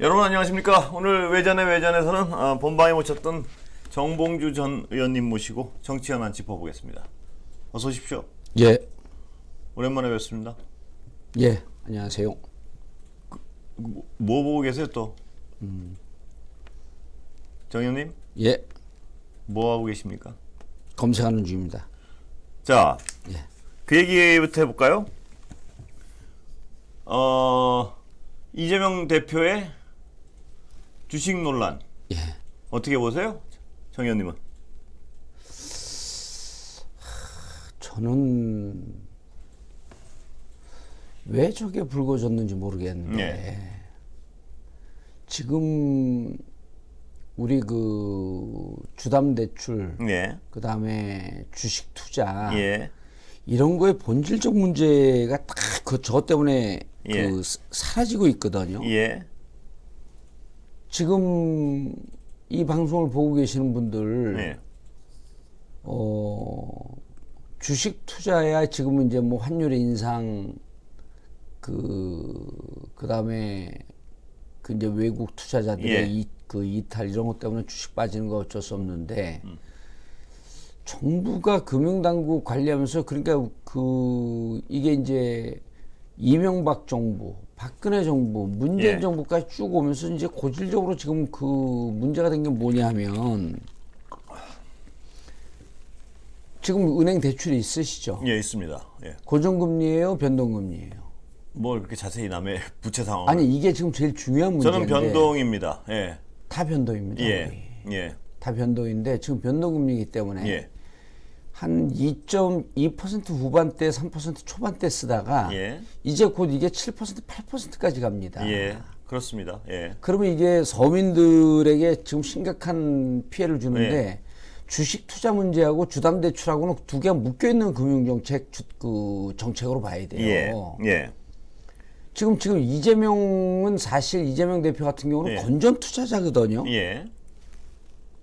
여러분 안녕하십니까. 오늘 외전에서는 본방에 모셨던 정봉주 전 의원님 모시고 정치 현안 짚어보겠습니다. 어서 오십시오. 예. 오랜만에 뵙습니다. 예. 안녕하세요. 뭐 보고 계세요 또? 정 의원님? 예. 뭐 하고 계십니까? 검색하는 중입니다. 자, 예. 그 얘기부터 해볼까요? 이재명 대표의 주식 논란 예. 어떻게 보세요? 정 의원님은? 저는 왜 저게 불거졌는지 모르겠는데 예. 지금 우리 그 주담 대출, 예. 그 다음에 주식 투자 예. 이런 거의 본질적 문제가 딱 저 때문에 예. 사라지고 있거든요. 예. 지금 이 방송을 보고 계시는 분들 예. 주식 투자야 지금은 이제 뭐 환율의 인상 그다음에 그 이제 외국 투자자들의 예. 이탈 이런 것 때문에 주식 빠지는 거 어쩔 수 없는데 정부가 금융당국 관리하면서 그러니까 이게 이제 이명박 정부, 박근혜 정부, 문재인 예. 정부까지 쭉 오면서 이제 고질적으로 지금 그 문제가 된 게 뭐냐면 지금 은행 대출이 있으시죠? 예, 있습니다. 예. 고정금리예요, 변동금리예요? 뭘 그렇게 자세히 남의 부채 상황? 아니 이게 지금 제일 중요한 문제인데. 저는 변동입니다. 예. 다 변동입니다. 예. 우리. 예. 다 변동인데 지금 변동금리이기 때문에 예. 한 2.2% 후반대, 3% 초반대 쓰다가 예. 이제 곧 이게 7%, 8%까지 갑니다. 예. 그렇습니다. 예. 그러면 이게 서민들에게 지금 심각한 피해를 주는데 예. 주식 투자 문제하고 주담 대출하고는 두 개가 묶여 있는 금융 정책 정책으로 봐야 돼요. 예. 예. 지금 이재명은 사실 이재명 대표 같은 경우는 예. 건전 투자자거든요. 예.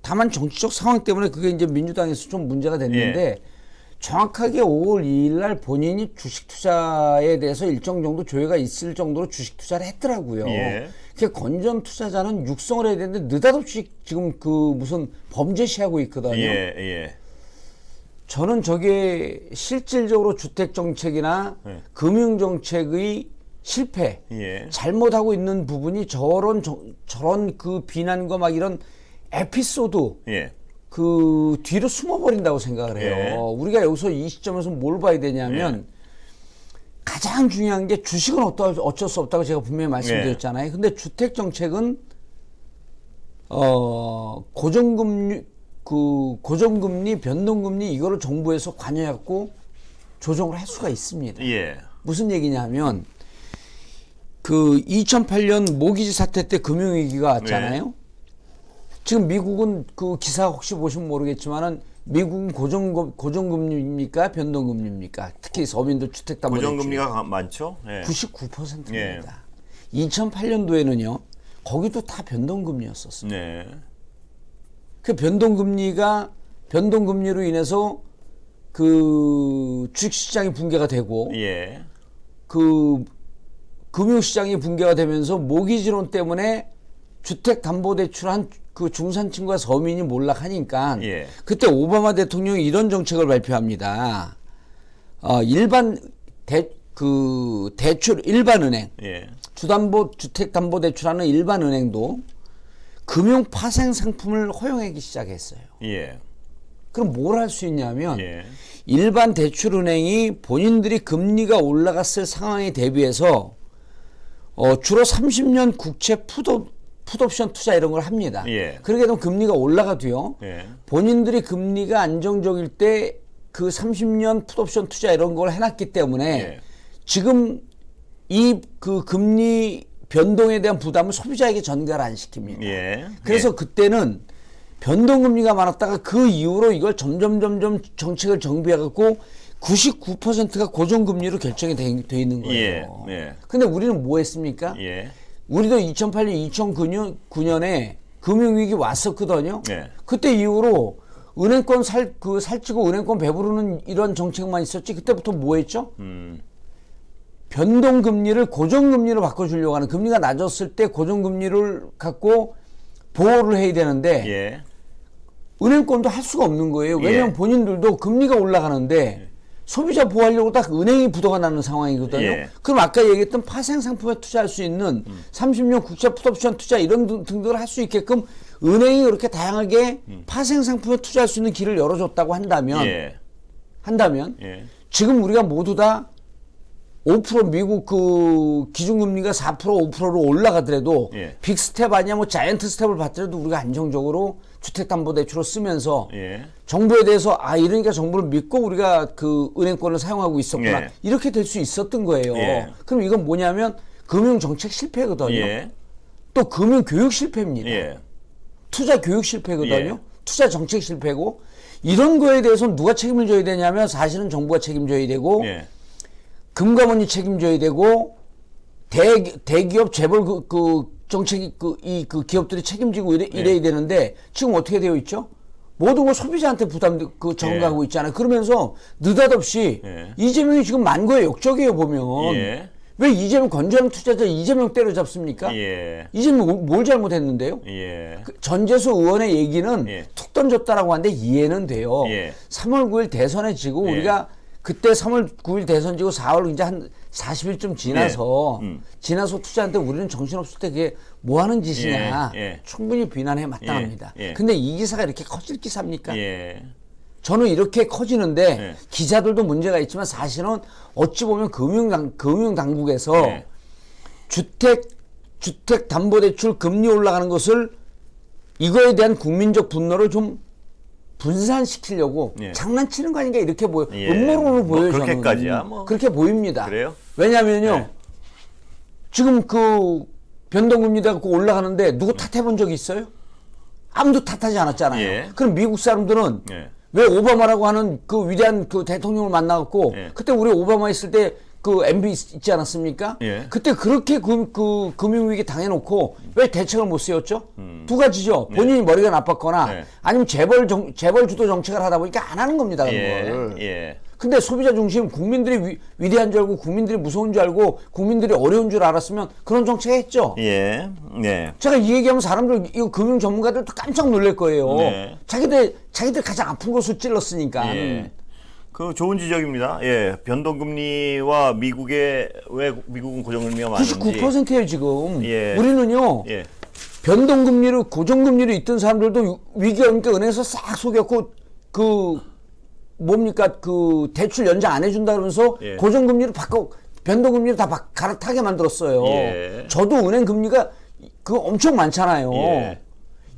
다만 정치적 상황 때문에 그게 이제 민주당에서 좀 문제가 됐는데 예. 정확하게 5월 2일 날 본인이 주식 투자에 대해서 일정 정도 조회가 있을 정도로 주식 투자를 했더라고요. 예. 그러니까 건전 투자자는 육성을 해야 되는데 느닷없이 지금 그 무슨 범죄 시하고 있거든요. 예. 예. 저는 저게 실질적으로 주택 정책이나 예. 금융 정책의 실패, 예. 잘못하고 있는 부분이 저런 그 비난과 막 이런 에피소드 예. 그 뒤로 숨어버린다고 생각을 해요. 예. 우리가 여기서 이 시점에서 뭘 봐야 되냐면 가장 중요한 게 주식은 어쩔 수 없다고 제가 분명히 말씀드렸잖아요. 근데 주택 정책은 고정금리 변동금리 이거를 정부에서 관여했고 조정을 할 수가 있습니다. 예. 무슨 얘기냐면 그 2008년 모기지 사태 때 금융위기가 왔잖아요. 지금 미국은 그 기사 혹시 보시면 모르겠지만은 미국은 고정금리입니까? 변동금리입니까? 특히 서민들 주택담보대출. 고정금리가 많죠? 예. 99%입니다. 예. 2008년도에는요. 거기도 다 변동금리였었어요. 네. 그 변동금리로 인해서 그 주식시장이 붕괴가 되고 예. 그 금융시장이 붕괴가 되면서 모기지론 때문에 주택담보대출한 그 중산층과 서민이 몰락하니까 예. 그때 오바마 대통령이 이런 정책을 발표합니다. 일반 은행, 예. 주택담보대출하는 일반 은행도 금융 파생 상품을 허용하기 시작했어요. 예. 그럼 뭘 할 수 있냐면 예. 일반 대출은행이 본인들이 금리가 올라갔을 상황에 대비해서 주로 30년 국채 풋옵션 투자 이런 걸 합니다. 예. 그러게 되면 금리가 올라가도요. 예. 본인들이 금리가 안정적일 때 그 30년 풋옵션 투자 이런 걸 해놨기 때문에 예. 지금 이 그 금리 변동에 대한 부담을 소비자에게 전가를 안 시킵니다. 예. 그래서 그때는 변동금리가 많았다가 그 이후로 이걸 점점 정책을 정비해갖고 99%가 고정금리로 결정이 돼 있는 거예요. 예. 예. 근데 우리는 뭐 했습니까? 예. 우리도 2008년, 2009년에 금융위기 왔었거든요. 예. 그때 이후로 은행권 살찌고 은행권 배부르는 이런 정책만 있었지 그때부터 뭐 했죠? 변동금리를 고정금리로 바꿔주려고 하는, 금리가 낮았을 때 고정금리를 갖고 보호를 해야 되는데 예. 은행권도 할 수가 없는 거예요. 왜냐하면 예. 본인들도 금리가 올라가는데 소비자 보호하려고 딱 은행이 부도가 나는 상황이거든요. 예. 그럼 아까 얘기했던 파생 상품에 투자할 수 있는 30년 국채 풋옵션 투자 이런 등등을 할 수 있게끔 은행이 그렇게 다양하게 파생 상품에 투자할 수 있는 길을 열어줬다고 한다면 예. 지금 우리가 모두 다 5% 미국 그 기준금리가 4% 5%로 올라가더라도 예. 빅스텝 아니야 뭐 자이언트 스텝을 받더라도 우리가 안정적으로 주택담보대출을 쓰면서 예. 정부에 대해서 이러니까 정부를 믿고 우리가 그 은행권을 사용하고 있었구나. 예. 이렇게 될 수 있었던 거예요. 예. 그럼 이건 뭐냐면 금융정책 실패거든요. 예. 또 금융교육 실패입니다. 예. 투자 교육 실패거든요. 예. 투자 정책 실패고 이런 거에 대해서는 누가 책임을 져야 되냐면 사실은 정부가 책임져야 되고 예. 금감원이 책임져야 되고 대기업 재벌 그 정책이 그 기업들이 책임지고 이래야 되는데 지금 어떻게 되어 있죠? 모든 걸 소비자한테 부담 전가하고 있잖아요. 그러면서 느닷없이 예. 이재명이 지금 만거의 역적이에요 보면. 예. 왜 이재명 건전한 투자자 이재명 때려잡습니까? 예. 이재명 뭘 잘못했는데요? 예. 그 전재수 의원의 얘기는 예. 툭 던졌다라고 하는데 이해는 돼요. 예. 3월 9일 대선에 지고 예. 우리가 그때 3월 9일 대선 지고 4월 이제 한 40일쯤 지나서 지나서 투자한테 우리는 정신없을 때 그게 뭐 하는 짓이냐. 예. 예. 충분히 비난해 마땅합니다. 예. 예. 근데 이 기사가 이렇게 커질 기사입니까? 예. 저는 이렇게 커지는데 예. 기자들도 문제가 있지만 사실은 어찌 보면 금융당국에서 예. 주택담보대출 금리 올라가는 것을 이거에 대한 국민적 분노를 좀 분산시키려고 예. 장난치는 거 아닌가 이렇게 보여. 예. 음모론으로 뭐 보여요. 그렇게까지야, 저는. 뭐. 그렇게 보입니다. 그래요? 왜냐하면요. 예. 지금 그 변동금리가 갖고 올라가는데 누구 탓해본 적이 있어요? 아무도 탓하지 않았잖아요. 예. 그럼 미국 사람들은 예. 왜 오바마라고 하는 그 위대한 그 대통령을 만나갖고 예. 그때 우리 오바마 있을 때 그 MB 있지 않았습니까? 예. 그때 그렇게 그 금융위기 당해놓고 왜 대책을 못 세웠죠? 두 가지죠. 본인이 머리가 나빴거나 예. 아니면 재벌 주도 정책을 하다 보니까 안 하는 겁니다. 그런 예. 걸. 예. 근데 소비자 중심 국민들이 위대한 줄 알고 국민들이 무서운 줄 알고 국민들이 어려운 줄 알았으면 그런 정책 했죠. 예. 예. 제가 이 얘기하면 사람들 이거 금융 전문가들도 깜짝 놀랄 거예요. 네. 자기들 가장 아픈 곳을 찔렀으니까. 예. 그 좋은 지적입니다. 예. 변동금리와 미국의 왜 미국은 고정금리가 많은지. 99%예요 지금. 예. 우리는요. 예. 변동금리로 고정금리로 있던 사람들도 위기가 오니까 은행에서 싹 속였고 그 뭡니까 그 대출 연장 안 해준다 그러면서 예. 고정금리로 바꿔 변동금리로 다 갈아타게 만들었어요. 예. 저도 은행 금리가 그 엄청 많잖아요. 예.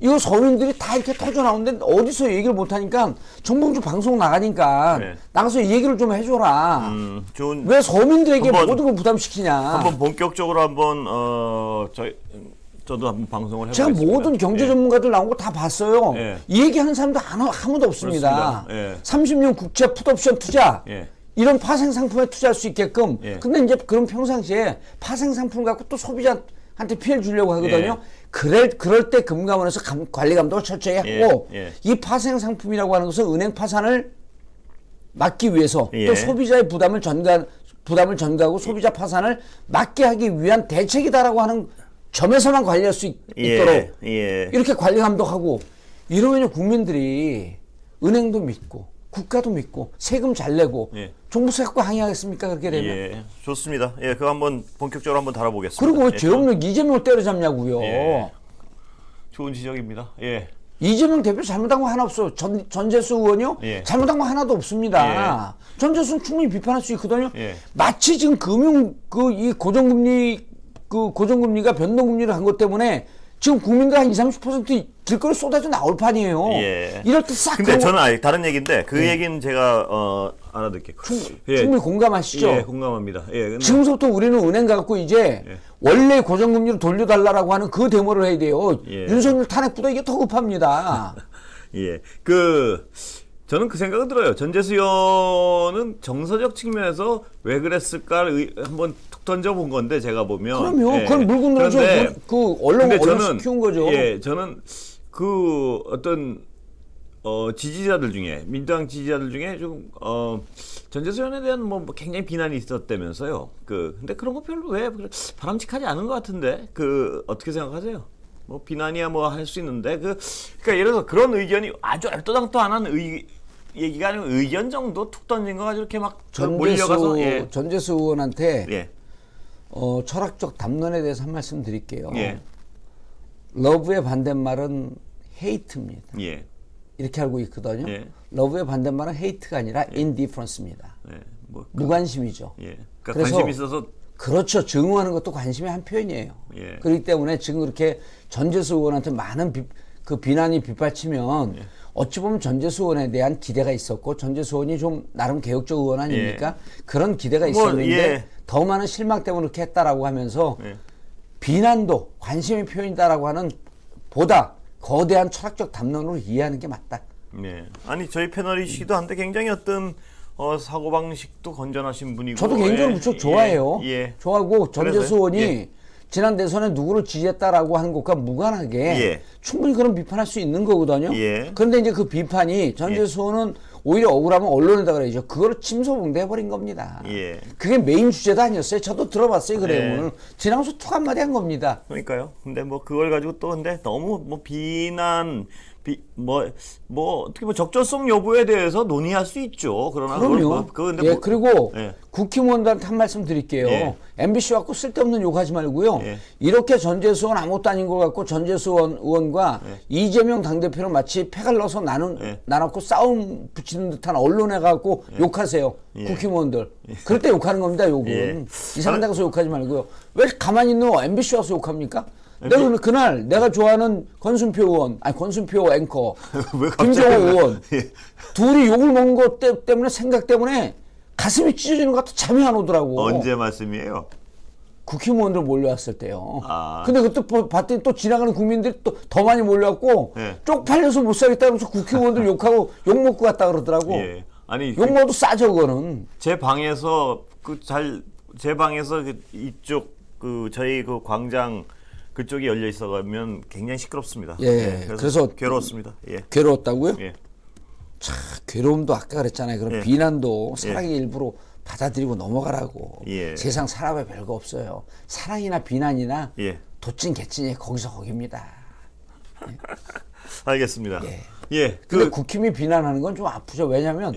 이거 서민들이 다 이렇게 터져 나오는데 어디서 얘기를 못 하니까 정봉주 방송 나가니까 네. 나가서 얘기를 좀 해줘라. 좋은. 왜 서민들에게 한번- 모든 걸 부담시키냐. 한번 본격적으로 한번 저도 한번 방송을 제가 해보겠습니다. 모든 경제 전문가들 나온 거 다 봤어요. 예. 이 얘기하는 사람도 아무도 없습니다. 그렇습니다. 예. 30년 국채 풋옵션 투자 예. 이런 파생 상품에 투자할 수 있게끔. 예. 근데 이제 그런 평상시에 파생 상품 갖고 또 소비자한테 피해를 주려고 하거든요. 예. 그럴 때 금감원에서 관리 감독을 철저히 하고 예. 이 파생 상품이라고 하는 것은 은행 파산을 막기 위해서 예. 또 소비자의 부담을 전가하고 소비자 파산을 막게 하기 위한 대책이다라고 하는 점에서만 관리할 수 있도록 예. 이렇게 관리 감독하고 이러면 국민들이 은행도 믿고 국가도 믿고 세금 잘 내고 예. 종부세 갖고 항의하겠습니까 그렇게 되면. 예. 좋습니다. 예. 그거 한번 본격적으로 한번 다뤄보겠습니다. 그리고 왜 예, 죄 없는 이재명을 때려잡냐고요. 예. 좋은 지적입니다. 예. 이재명 대표 잘못한 거 하나 없어. 전재수 의원이요? 예. 잘못한 거 하나도 없습니다. 전재수는 충분히 비판할 수 있거든요. 예. 마치 지금 이 고정금리가 변동금리를 한 것 때문에 지금 국민들 한 20-30% 길거리 쏟아져 나올 판이에요. 예. 이럴 때 싹. 근데 저는 다른 얘기인데 그 얘기는 제가 알아듣겠고. 충분히 공감하시죠? 예, 공감합니다. 예. 근데 지금부터 우리는 은행 갖고 이제 원래 고정금리로 돌려달라고 하는 그 데모를 해야 돼요. 예. 윤석열 탄핵보다 이게 더 급합니다. 예. 저는 그 생각은 들어요. 전재수 의원은 정서적 측면에서 왜 그랬을까를 한번 툭 던져본 건데 제가 보면. 그럼요. 예. 그걸 물고 늘어서 그런데 언론 저는 키운 거죠. 예, 저는 그 어떤 지지자들 중에 민주당 지지자들 중에 좀 전재수 의원에 대한 뭐 굉장히 비난이 있었다면서요. 근데 그런 거 별로 왜 바람직하지 않은 것 같은데 어떻게 생각하세요? 뭐 비난이야 뭐 할 수 있는데 그러니까 예를 들어서 그런 의견이 아주 알토당토안한 얘기가 아니고 의견 정도 툭 던진 거 가지고 이렇게 막 몰려가서 전재수 의원한테 예. 철학적 담론에 대해서 한 말씀 드릴게요. 예. 러브의 반대말은 헤이트입니다. 예. 이렇게 알고 있거든요. 예. 러브의 반대말은 헤이트가 아니라 indifference입니다. 예. 무관심이죠. 예. 그러니까 그래서 관심이 있어서 그렇죠. 증오하는 것도 관심의 한 표현이에요. 예. 그렇기 때문에 지금 그렇게 전재수 의원한테 많은 비난이 빗발치면 어찌 보면 전재수 의원에 대한 기대가 있었고 전재수 의원이 좀 나름 개혁적 의원 아닙니까? 그런 기대가 있었는데 더 많은 실망 때문에 그렇게 했다라고 하면서 비난도 관심의 표현이다라고 하는 보다 거대한 철학적 담론으로 이해하는 게 맞다. 네. 아니 저희 패널이시기도 한데 굉장히 어떤 사고 방식도 건전하신 분이고 저도 개인적으로 무척 좋아해요. 좋아하고 전재수 의원이 지난 대선에 누구를 지지했다라고 하는 것과 무관하게 충분히 그런 비판할 수 있는 거거든요. 그런데 이제 그 비판이 전재수 의원은 오히려 억울하면 언론에다 그러죠. 그걸 침소봉대해버린 겁니다. 그게 메인 주제도 아니었어요. 저도 들어봤어요. 그 내용을. 지나가서 툭 한마디 한 겁니다. 그러니까요. 근데 뭐 그걸 가지고 또 근데 너무 뭐 비난 어떻게 적절성 여부에 대해서 논의할 수 있죠. 그러나 그럼요. 근데 그리고 국힘의원들한테 한 말씀 드릴게요. MBC 갖고 쓸데없는 욕하지 말고요. 이렇게 전재수 의원 아무것도 아닌 걸 갖고 전재수 의원과 이재명 당대표를 마치 패갈 넣어서 나눠고 싸움 붙이는 듯한 언론에 갖고 욕하세요. 국힘의원들. 그럴 때 욕하는 겁니다. 욕은. 이상한 데 가서 욕하지 말고요. 왜 가만히 있는 MBC 와서 욕합니까? 그날 내가 좋아하는 권순표 의원, 권순표 앵커, 김정호 의원 둘이 욕을 먹은 것 때문에 생각 때문에 가슴이 찢어지는 것 같아 잠이 안 오더라고. 언제 말씀이에요? 국힘의원들 몰려왔을 때요. 근데 그때 봤더니 또 지나가는 국민들이 또 더 많이 몰려왔고 쪽팔려서 못 살겠다면서 국힘의원들 욕하고 욕 먹고 갔다 그러더라고. 아니 욕 먹어도 싸죠 그거는. 제 방에서 이쪽 저희 광장 그쪽이 열려 있어가면 굉장히 시끄럽습니다. 그래서 괴로웠습니다. 괴로웠다고요? 참 괴로움도 아까 그랬잖아요. 그런 비난도 사랑의 일부로 받아들이고 넘어가라고. 세상 사람에 별거 없어요. 사랑이나 비난이나 도찐 개찐이 거기서 거깁니다. 알겠습니다. 근데 국힘이 비난하는 건 좀 아프죠. 왜냐하면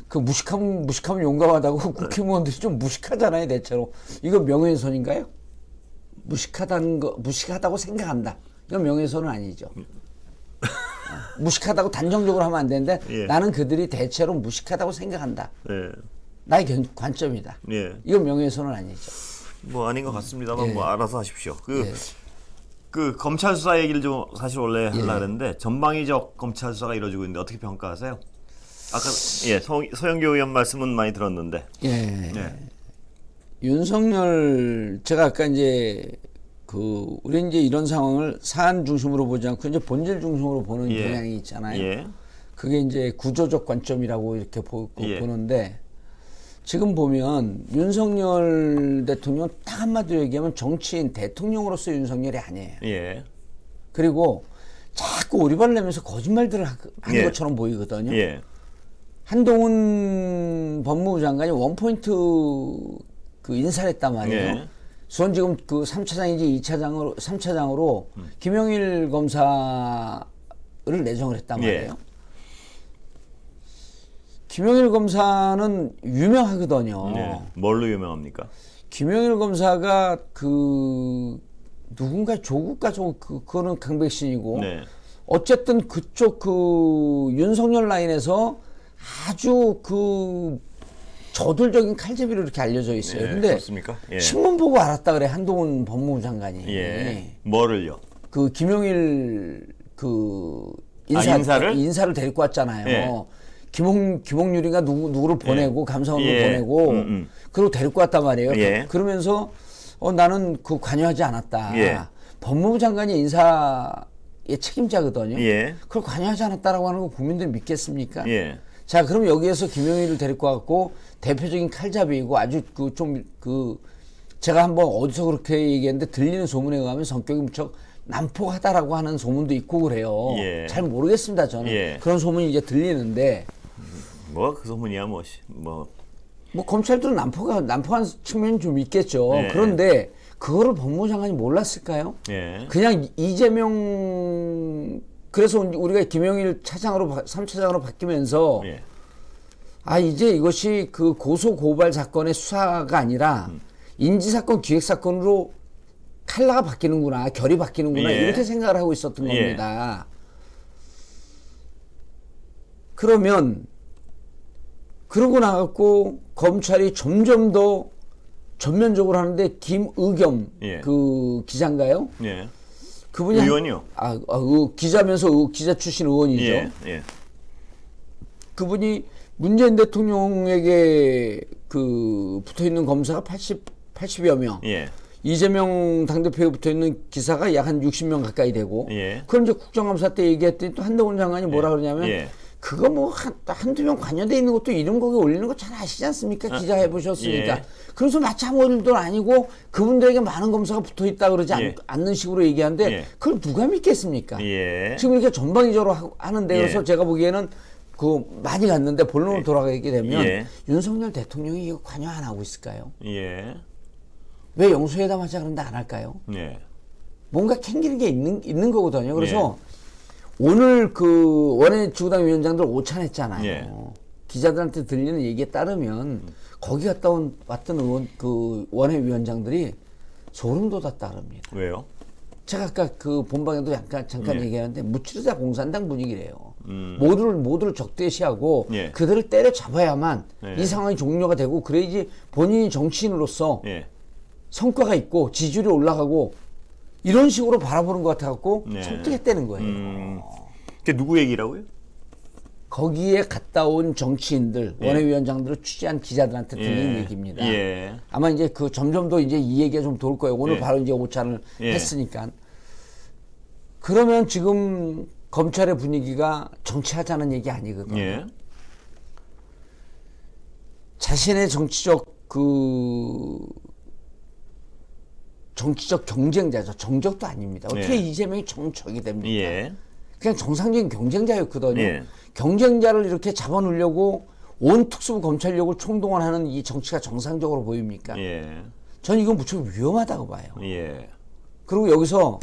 그 무식하면 용감하다고 국힘의원들이 좀 무식하잖아요. 대체로. 이거 명예훼손인가요? 무식하다고 생각한다. 이건 명예훼손은 아니죠. 무식하다고 단정적으로 하면 안 되는데 나는 그들이 대체로 무식하다고 생각한다. 나의 관점이다. 이건 명예훼손은 아니죠. 뭐 아닌 것 같습니다만 뭐 알아서 하십시오. 검찰 수사 얘기를 좀 사실 원래 하려고 했는데 전방위적 검찰 수사가 이루어지고 있는데 어떻게 평가하세요? 아까 서영교 의원 말씀은 많이 들었는데. 윤석열 제가 아까 이제 우리 이제 이런 상황을 사안 중심으로 보지 않고 이제 본질 중심으로 보는 경향이 있잖아요. 그게 이제 구조적 관점이라고 이렇게 보는데 지금 보면 윤석열 대통령 딱 한마디로 얘기하면 정치인 대통령으로서 윤석열이 아니에요. 그리고 자꾸 오리발을 내면서 거짓말들을 하는 것처럼 보이거든요. 한동훈 법무부 장관이 원포인트 인사를 했단 말이에요. 수원지검 3차장인지 3차장으로 김영일 검사를 내정을 했단 말이에요. 김영일 검사는 유명하거든요. 뭘로 유명합니까? 김영일 검사가 누군가 조국 가족 그거는 강백신이고 어쨌든 그쪽 윤석열 라인에서 아주 저돌적인 칼제비로 이렇게 알려져 있어요. 근데 그렇습니까? 신문 보고 알았다 그래 한동훈 법무부 장관이. 뭐를요? 김영일 인사를 데리고 왔잖아요. 김홍률이가 누구를 보내고 감사원을 보내고 그리고 데리고 왔단 말이에요. 그러면서 나는 관여하지 않았다. 법무부 장관이 인사의 책임자거든요. 그걸 관여하지 않았다라고 하는 거 국민들이 믿겠습니까? 자, 그럼 여기에서 김영일을 데리고 왔고 대표적인 칼잡이이고 아주 제가 한번 어디서 그렇게 얘기했는데 들리는 소문에 의하면 성격이 무척 난폭하다라고 하는 소문도 있고 그래요. 예. 잘 모르겠습니다 저는. 예. 그런 소문이 이제 들리는데 뭐 그 소문이야 뭐. 뭐 검찰도 난폭한 측면이 좀 있겠죠. 예. 그런데 그거를 법무부 장관이 몰랐을까요? 예. 그냥 이재명 그래서 우리가 김영일 차장으로 3차장으로 바뀌면서 예. 아 이제 이것이 그 고소 고발 사건의 수사가 아니라 인지 사건 기획 사건으로 칼라가 바뀌는구나, 결이 바뀌는구나 예. 이렇게 생각을 하고 있었던 예. 겁니다. 그러면 그러고 나갔고 검찰이 점점 더 전면적으로 하는데 김의겸 예. 그 기자인가요? 예. 그분이 의원이요. 기자면서 기자 출신 의원이죠. 예. 예. 그분이 문재인 대통령에게 그 붙어 있는 검사가 80여 명. 예. 이재명 당대표에 붙어 있는 기사가 약 한 60명 가까이 되고. 예. 그럼 이제 국정감사 때 얘기했더니 또 한동훈 장관이 뭐라 그러냐면 예. 그거 뭐 한두 명 관여돼 있는 것도 이름 거기 올리는 거 잘 아시지 않습니까? 기자 해보셨으니까. 예. 그래서 마치 아무 일도 아니고 그분들에게 많은 검사가 붙어 있다 그러지 예. 않는 식으로 얘기하는데 예. 그걸 누가 믿겠습니까? 예. 지금 이렇게 전방위적으로 하는데 예. 그래서 제가 보기에는 그 많이 갔는데 본론으로 돌아가게 되면 예. 윤석열 대통령이 이거 관여 안 하고 있을까요? 예. 왜 영수회담 하자 그런데 안 할까요? 예. 뭔가 캥기는 게 있는 거거든요. 그래서 오늘 그 원외 지구당 위원장들 오찬했잖아요. 예. 기자들한테 들리는 얘기에 따르면 거기 갔다 왔던 의원 그 원외 위원장들이 소름 돋았다 그럽니다. 왜요? 제가 아까 그 본방에도 잠깐 예. 얘기하는데 무치르자 공산당 분위기래요. 모두를 적대시하고 예. 그들을 때려 잡아야만 예. 이 상황이 종료가 되고 그래야지 본인이 정치인으로서 예. 성과가 있고 지지율이 올라가고 이런 식으로 바라보는 것 같아갖고 네. 설득했다는 거예요. 그게 누구 얘기라고요? 거기에 갔다 온 정치인들, 예. 원외위원장들을 취재한 기자들한테 들린 예. 얘기입니다. 예. 아마 이제 그 점점 더 이제 이 얘기가 좀 돌 거예요. 오늘 예. 바로 이제 오찬을 예. 했으니까. 그러면 지금 검찰의 분위기가 정치하자는 얘기 아니거든요. 예. 자신의 정치적 경쟁자죠. 정적도 아닙니다. 어떻게 예. 이재명이 정적이 됩니까? 예. 그냥 정상적인 경쟁자였거든요. 예. 경쟁자를 이렇게 잡아놓으려고 온 특수부 검찰력을 총동원하는 이 정치가 정상적으로 보입니까? 예. 전 이건 무척 위험하다고 봐요. 예. 그리고 여기서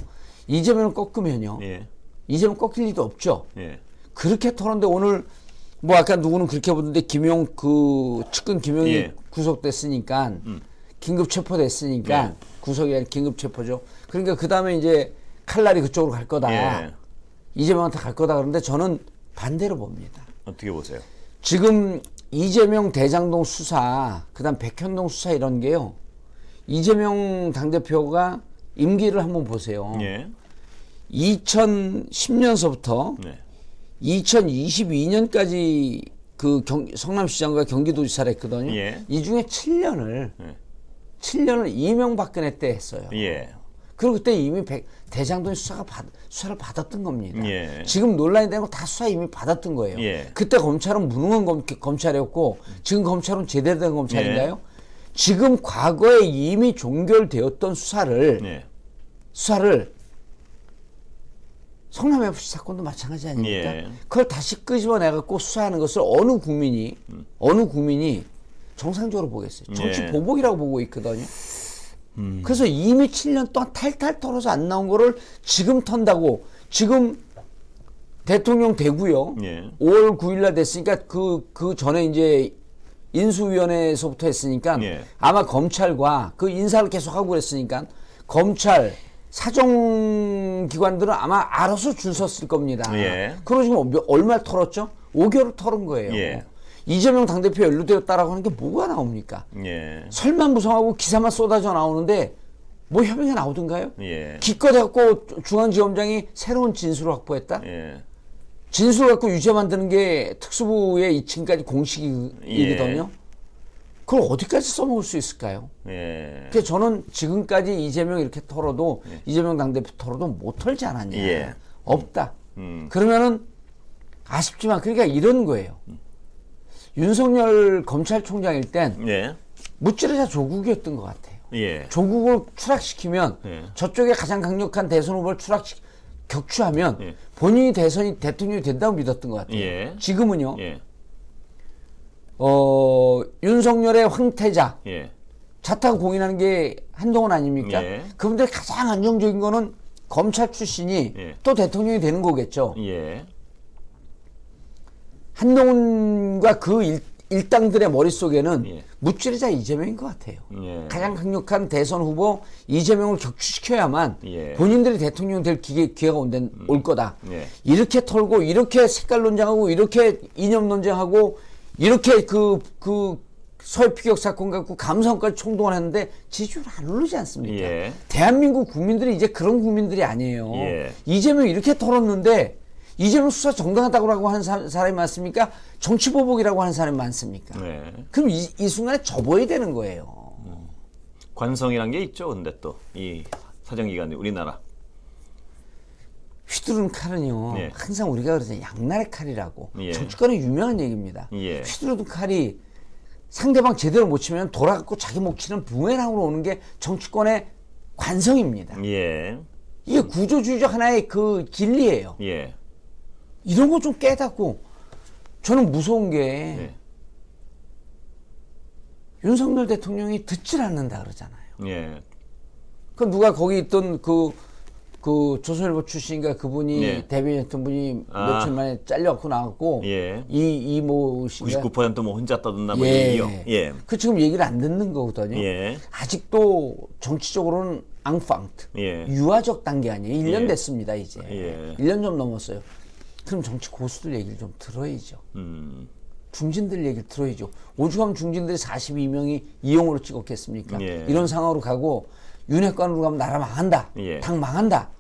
이재명을 꺾으면요. 예. 이재명 꺾일 리도 없죠. 예. 그렇게 털었는데 오늘 뭐 아까 누구는 그렇게 보던데 김용 측근 김용이 예. 구속됐으니까 긴급 체포됐으니까 예. 구속이 아니라 긴급 체포죠. 그러니까 그 다음에 이제 칼날이 그쪽으로 갈 거다. 예. 이재명한테 갈 거다 그런데 저는 반대로 봅니다. 어떻게 보세요? 지금 이재명 대장동 수사, 그다음 백현동 수사 이런 게요. 이재명 당대표가 임기를 한번 보세요. 예. 2010년서부터 네. 2022년까지 그 성남시장과 경기도지사를 했거든요. 예. 이 중에 7년을 예. 7년을 이명박근혜 때 했어요. 예. 그리고 그때 이미 대장동 수사를 받았던 겁니다. 예. 지금 논란이 되는 거 다 수사 이미 받았던 거예요. 예. 그때 검찰은 무능한 검찰이었고 지금 검찰은 제대로 된 검찰인가요? 예. 지금 과거에 이미 종결되었던 수사를 성남FC 사건도 마찬가지 아닙니까? 예. 그걸 다시 끄집어내갖고 수사하는 것을 어느 국민이 정상적으로 보겠어요. 정치 예. 보복이라고 보고 있거든요. 그래서 이미 7년 동안 탈탈 털어서 안 나온 거를 지금 턴다고 지금 대통령 되고요. 예. 5월 9일날 됐으니까 그 전에 이제 인수위원회에서부터 했으니까 예. 아마 검찰과 그 인사를 계속하고 그랬으니까 검찰 사정기관들은 아마 알아서 줄 섰을 겁니다. 예. 그리고 지금 얼마 털었죠? 5개월 털은 거예요. 예. 이재명 당대표 연루되었다라고 하는 게 뭐가 나옵니까? 예. 설만무성하고 기사만 쏟아져 나오는데 뭐 협의가 나오던가요? 예. 기껏 해갖고 중앙지검장이 새로운 진술을 확보했다? 예. 진술 갖고 유죄 만드는 게 특수부의 지금까지 공식이거든요. 그걸 어디까지 써먹을 수 있을까요? 예. 그래서 저는 지금까지 이재명 이렇게 털어도 이재명 당대표 털어도 못 털지 않았냐. 예. 없다. 그러면은 아쉽지만 그러니까 이런 거예요. 윤석열 검찰총장일 땐 예. 무찌르자 조국이었던 것 같아요. 예. 조국을 추락시키면 예. 저쪽에 가장 강력한 대선 후보를 격추하면 예. 본인이 대통령이 된다고 믿었던 것 같아요. 예. 지금은요. 예. 윤석열의 황태자 예. 자타가 공인하는 게 한동훈 아닙니까? 예. 그분들 가장 안정적인 거는 검찰 출신이 예. 또 대통령이 되는 거겠죠. 예. 한동훈과 그 일당들의 머릿속에는 예. 무찌르자 이재명인 것 같아요. 예. 가장 강력한 대선 후보 이재명을 격추시켜야만 예. 본인들이 대통령 될 기회가 올 거다. 예. 이렇게 털고 이렇게 색깔 논쟁하고 이렇게 이념 논쟁하고 이렇게 그 서해 피격 사건 갖고 감사원까지 총동원했는데 지지율 안 오르지 않습니까? 예. 대한민국 국민들이 이제 그런 국민들이 아니에요. 예. 이재명 이렇게 털었는데 이재명 수사 정당하다고 하는 사람이 많습니까? 정치보복이라고 하는 사람이 많습니까? 네. 그럼 이 순간에 접어야 되는 거예요. 관성이란 게 있죠. 근데 또 이 사정기관이 우리나라. 휘두르는 칼은요. 예. 항상 우리가 그러잖아요. 양날의 칼이라고. 예. 정치권의 유명한 얘기입니다. 예. 휘두르는 칼이 상대방 제대로 못 치면 돌아가고 자기 목 치는 부메랑으로 오는 게 정치권의 관성입니다. 예. 이게 구조주의적 하나의 그 진리예요. 예. 이런 거 좀 깨닫고 저는 무서운 게 예. 윤석열 대통령이 듣질 않는다 그러잖아요. 예. 그 누가 거기 있던 그 조선일보 출신인가 그분이 예. 대변했던 분이 아. 며칠 만에 잘려갖고 나왔고 예. 이모 씨가 99%뭐 혼자 떠든다 뭐 예. 얘기요. 예. 그 지금 얘기를 안 듣는 거거든요. 예. 아직도 정치적으로는 앙팡트 예. 유화적 단계 아니에요. 1년 예. 됐습니다 이제. 예. 1년 좀 넘었어요. 그럼 정치 고수들 얘기를 좀 들어야죠. 중진들 얘기를 들어야죠. 오죽하면 중진들이 42명이 이용으로 찍었겠습니까? 예. 이런 상황으로 가고 윤핵관으로 가면 나라 망한다. 예. 당 망한다.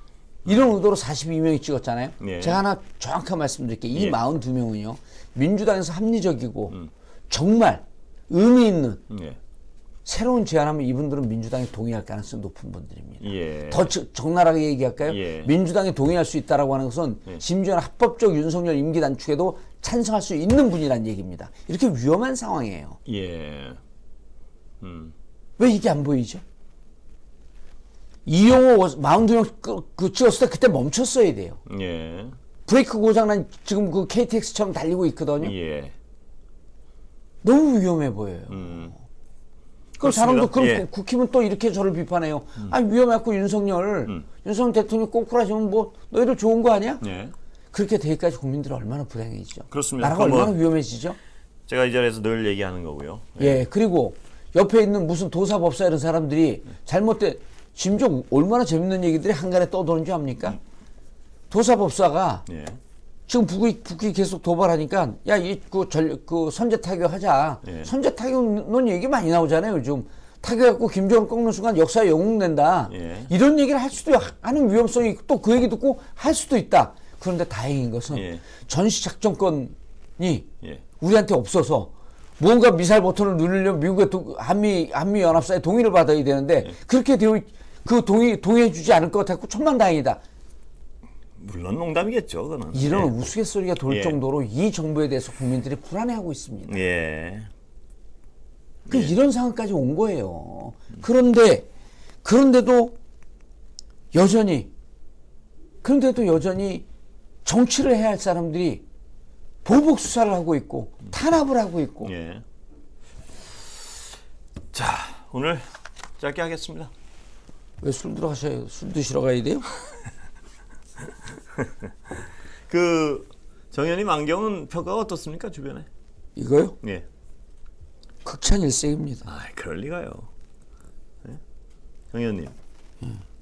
이런 의도로 42명이 찍었잖아요. 예. 제가 하나 정확한 말씀드릴게요. 이 예. 42명은요. 민주당에서 합리적이고 정말 의미 있는 예. 새로운 제안하면 이분들은 민주당이 동의할 가능성이 높은 분들입니다. 예. 더 적나라하게 얘기할까요? 예. 민주당이 동의할 수 있다라고 하는 것은 심지어는 합법적 윤석열 임기 단축에도 찬성할 수 있는 분이란 얘기입니다. 이렇게 위험한 상황이에요. 예. 왜 이게 안 보이죠? 이용호 42명 찍었을 때 그때 멈췄어야 돼요. 예. 브레이크 고장난 지금 그 KTX처럼 달리고 있거든요. 예. 너무 위험해 보여요. 그 사람도 그럼 예. 국힘은 또 이렇게 저를 비판해요. 아 위험해갖고 윤석열 대통령 꼬꾸라지면 뭐 너희들 좋은 거 아니야? 예. 그렇게 되기까지 국민들이 얼마나 불행해지죠. 그렇습니다. 나라가 그건 뭐 얼마나 위험해지죠. 제가 이 자리에서 늘 얘기하는 거고요. 예. 그리고 옆에 있는 무슨 도사법사 이런 사람들이 잘못된 심지어 얼마나 재밌는 얘기들이 한간에 떠도는 줄 압니까? 도사법사가 예. 지금 북이 계속 도발하니까 야 그 선제 타격하자. 예. 선제 타격 논 얘기 많이 나오잖아요. 요즘 타격해갖고 김정은 꺾는 순간 역사에 영웅 낸다. 예. 이런 얘기를 할 수도 하는 위험성이 있고 또 그 얘기 듣고 할 수도 있다. 그런데 다행인 것은 예. 전시작전권이 예. 우리한테 없어서 무언가 미사일 버튼을 누르려면 미국의 한미 연합사의 동의를 받아야 되는데 그렇게 동의해주지 않을 것 같고 천만다행이다. 물론 농담이겠죠, 그거는. 이런 예. 우스갯소리가 돌 예. 정도로 이 정부에 대해서 국민들이 불안해하고 있습니다. 예. 이런 상황까지 온 거예요. 그런데도 여전히 정치를 해야 할 사람들이 보복 수사를 하고 있고 탄압을 하고 있고 예. 자, 오늘 짧게 하겠습니다. 왜 술 들어가셔요? 술 드시러 가야 돼요? 그 정현님 안경은 평가가 어떻습니까, 주변에? 이거요? 예. 극찬일색입니다. 아, 그럴 리가요. 예? 정현님,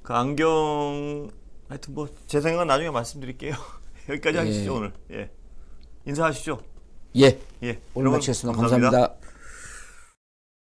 그 안경 하여튼 뭐 제 생각은 나중에 말씀드릴게요. 여기까지 하시죠 오늘. 예. 인사하시죠. 예. 예. 오늘 여러분, 마치겠습니다. 감사합니다.